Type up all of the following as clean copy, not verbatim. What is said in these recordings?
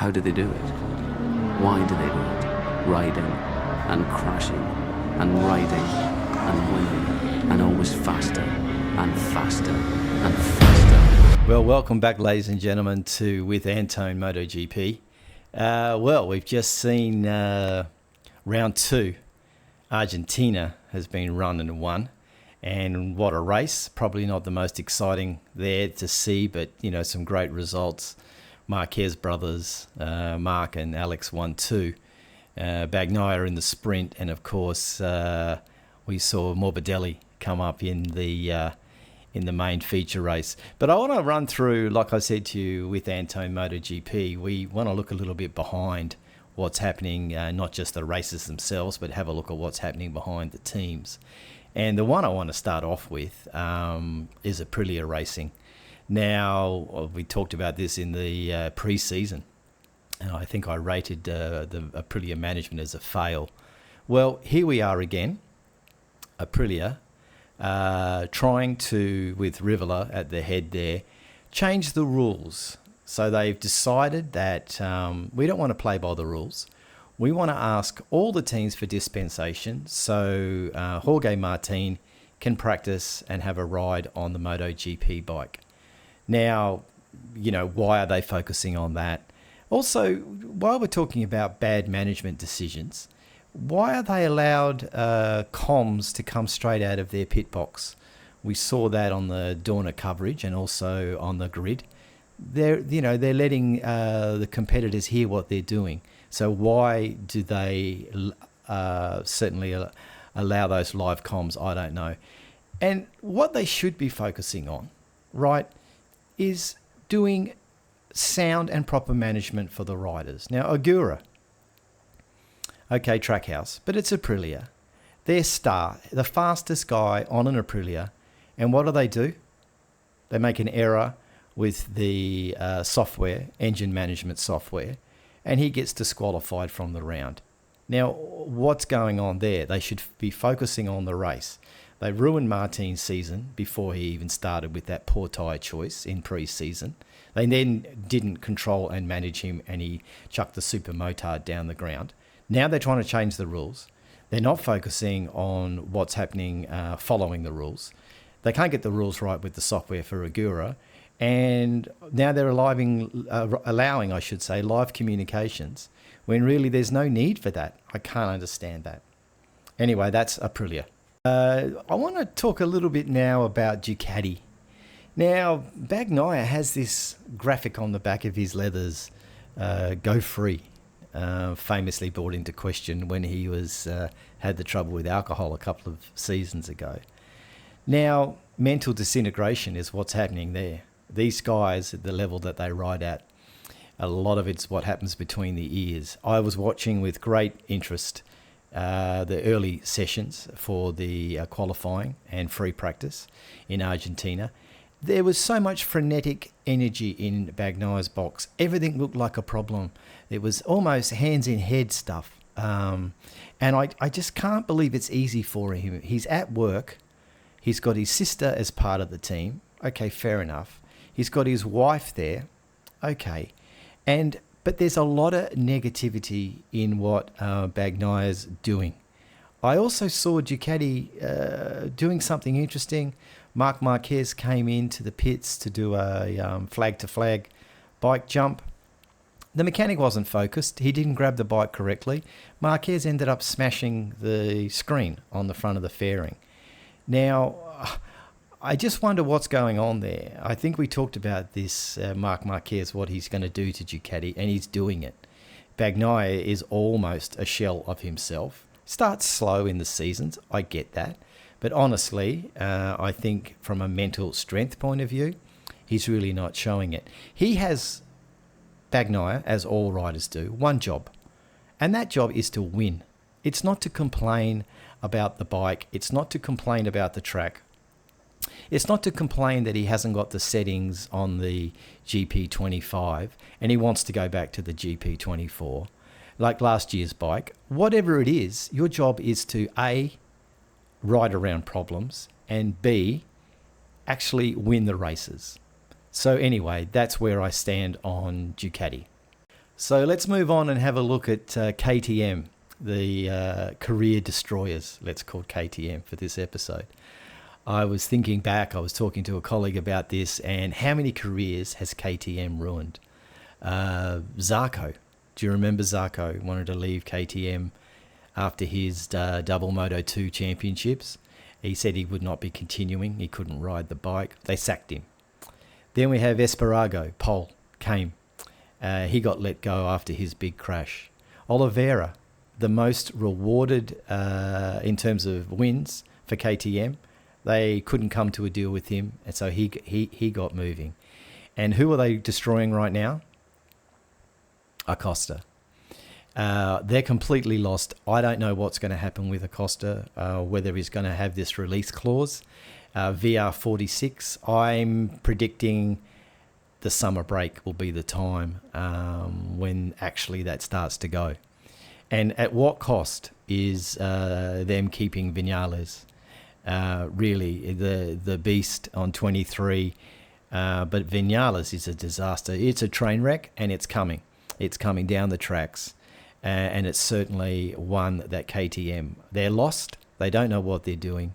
How do they do it? Why do they do it? Riding and crashing and riding and winning and always faster and faster and faster. Well, welcome back, ladies and gentlemen, to With Antone MotoGP. We've just seen round two. Argentina has been run and won. And what a race. Probably not the most exciting there to see, but, some great results. Marquez brothers, Marc and Alex won two. Bagnaia in the sprint. And, of course, we saw Morbidelli come up in the main feature race. But I want to run through, like I said to you, with Antone MotoGP, we want to look a little bit behind what's happening, not just the races themselves, but have a look at what's happening behind the teams. And the one I want to start off with is Aprilia Racing. Now, we talked about this in the pre-season, and I think I rated the Aprilia management as a fail. Well, here we are again, Aprilia, trying to, with Rivola at the head there, change the rules. So they've decided that we don't want to play by the rules. We want to ask all the teams for dispensation so Jorge Martin can practice and have a ride on the MotoGP bike. Now, why are they focusing on that? Also, while we're talking about bad management decisions, why are they allowed comms to come straight out of their pit box? We saw that on the Dorna coverage and also on the grid. They're letting the competitors hear what they're doing. So why do they certainly allow those live comms? I don't know. And what they should be focusing on, right, is doing sound and proper management for the riders. Now, Agura, okay, Trackhouse, but it's Aprilia. Their star, the fastest guy on an Aprilia. And what do? They make an error with the software, engine management software, and he gets disqualified from the round. Now, what's going on there? They should be focusing on the race. They ruined Martin's season before he even started with that poor tyre choice in pre-season. They then didn't control and manage him, and he chucked the super motard down the ground. Now they're trying to change the rules. They're not focusing on what's happening following the rules. They can't get the rules right with the software for Agura. And now they're allowing, live communications when really there's no need for that. I can't understand that. Anyway, that's Aprilia. I want to talk a little bit now about Ducati. Now, Bagnaia has this graphic on the back of his leathers, go free, famously brought into question when he had the trouble with alcohol a couple of seasons ago. Now, mental disintegration is what's happening there. These guys, at the level that they ride at, a lot of it's what happens between the ears. I was watching with great interest the early sessions for the qualifying and free practice in Argentina. There was so much frenetic energy in Bagnaia's box. Everything looked like a problem. It was almost hands in head stuff. And I just can't believe it's easy for him. He's at work. He's got his sister as part of the team. Okay, fair enough. He's got his wife there. Okay. But there's a lot of negativity in what Bagnaia's doing. I also saw Ducati doing something interesting. Marc Márquez came into the pits to do a flag-to-flag bike jump. The mechanic wasn't focused. He didn't grab the bike correctly. Marquez ended up smashing the screen on the front of the fairing. Now, I just wonder what's going on there. I think we talked about this, Marc Márquez, what he's going to do to Ducati, and he's doing it. Bagnaia is almost a shell of himself. Starts slow in the seasons, I get that. But honestly, I think from a mental strength point of view, he's really not showing it. He has, Bagnaia, as all riders do, one job. And that job is to win. It's not to complain about the bike. It's not to complain about the track. It's not to complain that he hasn't got the settings on the GP25 and he wants to go back to the GP24, like last year's bike. Whatever it is, your job is to A, ride around problems, and B, actually win the races. So anyway, that's where I stand on Ducati. So let's move on and have a look at KTM, the career destroyers, let's call KTM for this episode. I was thinking back, I was talking to a colleague about this, and how many careers has KTM ruined? Zarco, do you remember Zarco wanted to leave KTM after his double Moto2 championships? He said he would not be continuing, he couldn't ride the bike, they sacked him. Then we have Espargaro, Pole, came. He got let go after his big crash. Oliveira, the most rewarded in terms of wins for KTM, they couldn't come to a deal with him, and so he got moving. And who are they destroying right now? Acosta. They're completely lost. I don't know what's going to happen with Acosta, whether he's going to have this release clause. VR46, I'm predicting the summer break will be the time when actually that starts to go. And at what cost is them keeping Vinales? Really, the beast on 23. But Vinales is a disaster. It's a train wreck, and it's coming. It's coming down the tracks. And it's certainly one that KTM, they're lost. They don't know what they're doing.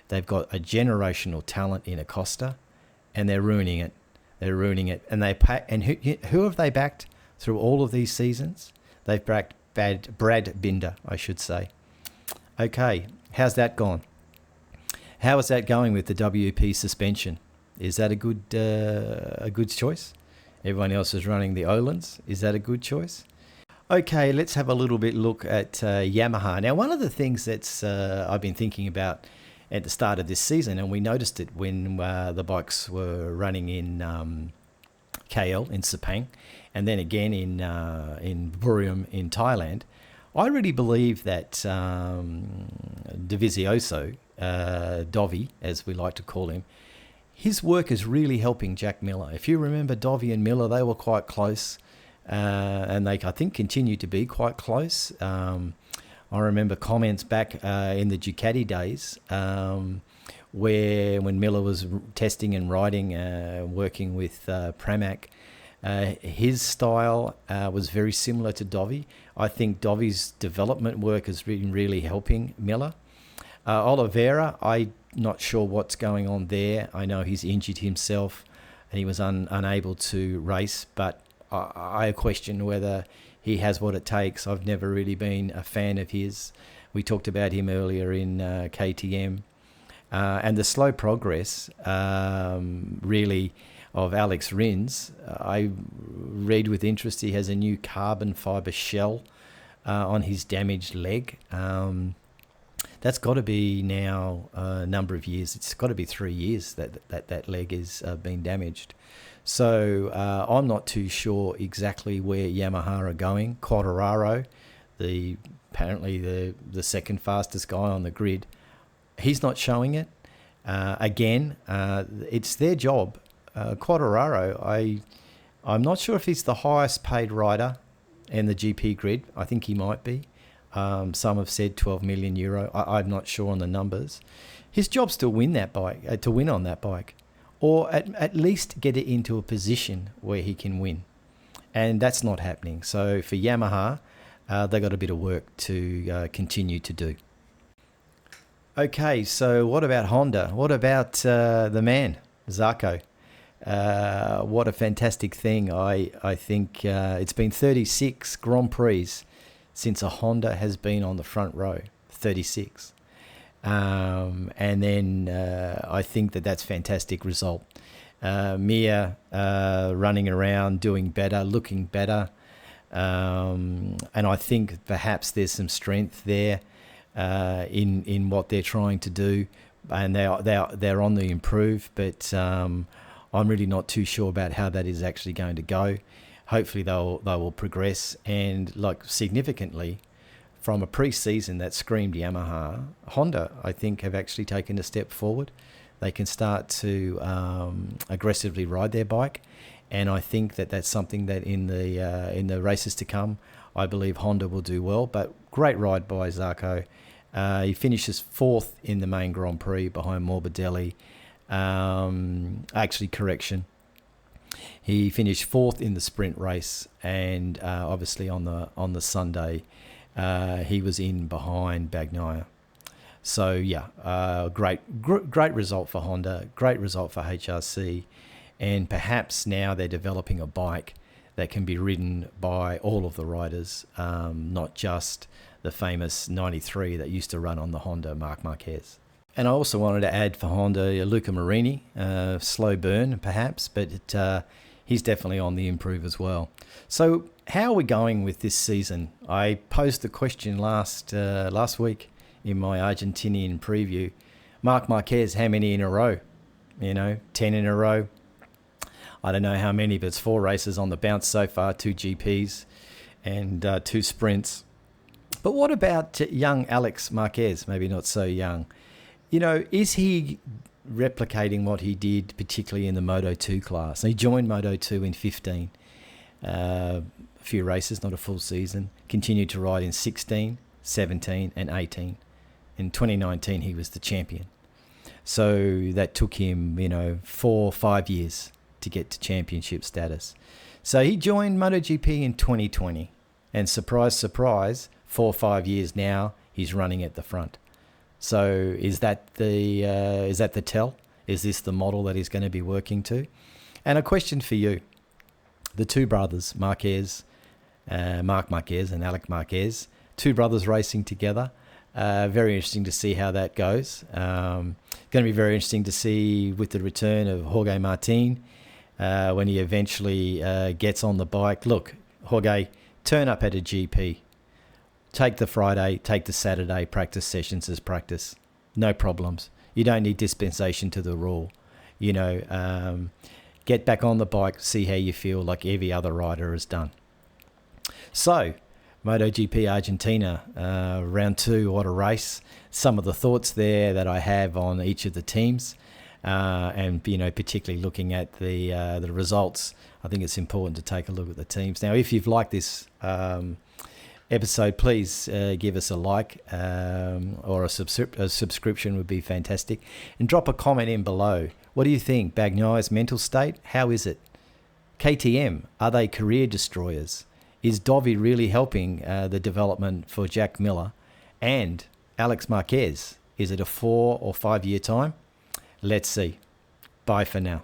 They've got a generational talent in Acosta, and they're ruining it. They're ruining it. And who have they backed through all of these seasons? They've backed Brad Binder, I should say. Okay, how's that gone? How is that going with the WP suspension? Is that a good choice? Everyone else is running the Öhlins. Is that a good choice? Okay, let's have a little bit look at Yamaha. Now, one of the things that's I've been thinking about at the start of this season, and we noticed it when the bikes were running in KL in Sepang, and then again in Buriram in Thailand, I really believe that Dovizioso, Dovi, as we like to call him, his work is really helping Jack Miller. If you remember Dovi and Miller, they were quite close. And they, I think, continue to be quite close. I remember comments back in the Ducati days where when Miller was testing and riding, working with Pramac, his style was very similar to Dovi. I think Dovi's development work has been really helping Miller. Oliveira, I'm not sure what's going on there. I know he's injured himself and he was unable to race, but I question whether he has what it takes. I've never really been a fan of his. We talked about him earlier in KTM. And the slow progress, really, of Alex Rins. I read with interest he has a new carbon fibre shell on his damaged leg. That's got to be now a number of years. It's got to be 3 years that leg has been damaged. So I'm not too sure exactly where Yamaha are going. Quartararo, apparently the second fastest guy on the grid, he's not showing it. Again, it's their job. Quartararo, I'm not sure if he's the highest paid rider in the GP grid. I think he might be. Some have said 12 million euro. I'm not sure on the numbers. His job's to win that bike, to win on that bike, or at least get it into a position where he can win. And that's not happening. So for Yamaha, they've got a bit of work to continue to do. Okay, so what about Honda? What about the man, Zarco? What a fantastic thing. I think it's been 36 Grand Prix since a Honda has been on the front row, 36. And then I think that's fantastic result. Mia running around, doing better, looking better. And I think perhaps there's some strength there in what they're trying to do. And they're on the improve, but I'm really not too sure about how that is actually going to go. Hopefully they will progress, and like significantly from a pre-season that screamed Yamaha, Honda I think have actually taken a step forward. They can start to aggressively ride their bike, and I think that's something that in the races to come, I believe Honda will do well. But great ride by Zarco. He finishes 4th in the main Grand Prix behind Morbidelli. Actually, correction. He finished fourth in the sprint race, and obviously on the Sunday, he was in behind Bagnaia. So yeah, great result for Honda, great result for HRC, and perhaps now they're developing a bike that can be ridden by all of the riders, not just the famous 93 that used to run on the Honda Marc Márquez. And I also wanted to add for Honda Luca Marini, slow burn perhaps, but he's definitely on the improve as well. So how are we going with this season? I posed the question last week in my Argentinian preview. Marc Márquez, how many in a row? 10 in a row. I don't know how many, but it's 4 races on the bounce so far, 2 GPs and 2 sprints. But what about young Alex Marquez? Maybe not so young. Is he replicating what he did, particularly in the Moto2 class? He joined Moto2 in 15. A few races, not a full season. Continued to ride in 16, 17 and 18. In 2019, he was the champion. So that took him, 4 or 5 years to get to championship status. So he joined MotoGP in 2020. And surprise, surprise, 4 or 5 years now, he's running at the front. So is that the tell? Is this the model that he's going to be working to? And a question for you. The 2 brothers, Marc Márquez and Alex Marquez, 2 brothers racing together. Very interesting to see how that goes. Going to be very interesting to see with the return of Jorge Martin when he eventually gets on the bike. Look, Jorge, turn up at a GP. Take the Friday, take the Saturday practice sessions as practice. No problems. You don't need dispensation to the rule. Get back on the bike, see how you feel, like every other rider has done. So, MotoGP Argentina, round 2, what a race. Some of the thoughts there that I have on each of the teams, and particularly looking at the results. I think it's important to take a look at the teams. Now, if you've liked this episode, please give us a like or a subscription would be fantastic. And drop a comment in below. What do you think? Bagnaia's mental state? How is it? KTM, are they career destroyers? Is Dovi really helping the development for Jack Miller? And Alex Marquez, is it a 4 or 5 year time? Let's see. Bye for now.